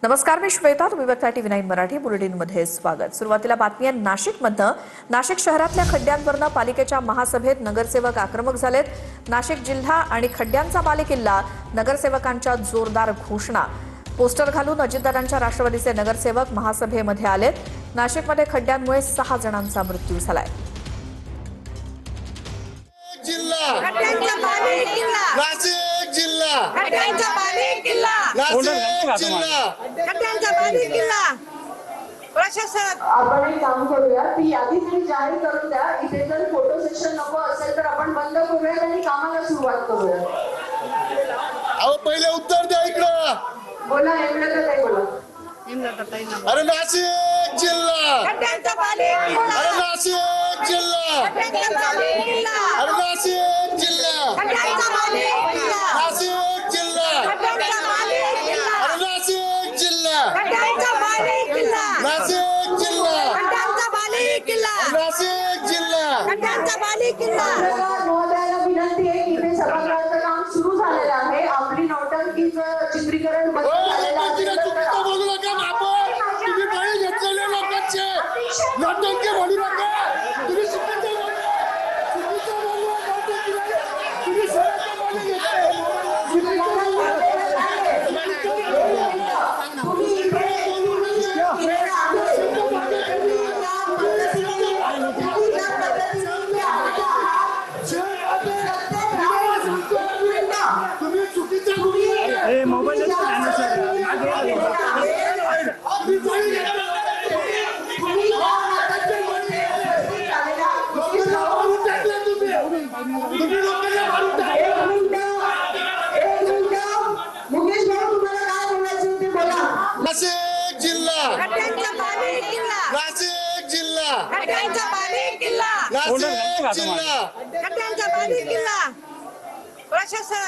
नमस्कार, मी श्वेता. तुम्ही बघता TV9 मराठी बुलेटिनमध्ये स्वागत. सुरुवातीला बातमी आहे नाशिकमधनं. नाशिक शहरातल्या खड्ड्यांवरनं पालिकेच्या महासभेत नगरसेवक आक्रमक झालेत. नाशिक जिल्हा आणि खड्ड्यांचा बालेकिल्ला, नगरसेवकांच्या जोरदार घोषणा. पोस्टर घालून अजितदादांच्या राष्ट्रवादीचे नगरसेवक महासभेमध्ये आलेत. नाशिकमध्ये खड्ड्यांमुळे 6 जणांचा मृत्यू झालाय. नाशिक जिल्हा खड्ड्यांचा बालेकिल्ला, नाशिक जिल्हा खड्ड्यांचा बालेकिल्ला. प्रशासन आपण एक काम करूया, ती यादी तरी जाहीर करून द्या. इथे जर फोटो सेशन नको असेल तर आपण बंद करूया आणि कामाला सुरुवात करूया. अहो पहिले उत्तर द्या इकडं. बोला, एवढं तर नाही बोला. अरे नाशिक जिल्हा, खड्ड्यांचा बालेकिल्ला, अरे नाशिक जिल्हा, खड्ड्यांचा बालेकिल्ला, अरे नाशिक जिल्हा, खड्ड्यांचा बालेकिल्ला, नाशिक जिल्हा, खड्ड्यांचा बालेकिल्ला, अरे नाशिक जिल्हा, खड्ड्यांचा बालेकिल्ला, नाशिक जिल्हा, खड्ड्यांचा बालेकिल्ला, नाशिक जिल्हा. खड्ड्यांचा बालेकिल्ला. महोदयाला विनंती आहे, इथे सभागृहाचं काम सुरू झालेलं आहे. आपली नौटंकीचं चित्रीकरण बंद झालेलं आहे. चुकीचं बोलू नका बाबा. तुम्ही बळी घेतलेल्या लोकांचे नौटंकी म्हणू नका. तुम्ही चुकीचं बोलला. चुकीचं बोलला नौटंकी नाही. तुम्ही स्वतःचं बळी घेतले. चुकीचं बोलला. तुम्ही चुकीचं बोलला. मोबाईल नाशिक जिल्हा, खड्ड्यांचा बालेकिल्ला, नाशिक जिल्हा, खड्ड्यांचा बालेकिल्ला, नाशिक जिल्हा. खड्ड्यांचा बालेकिल्ला. प्रशासन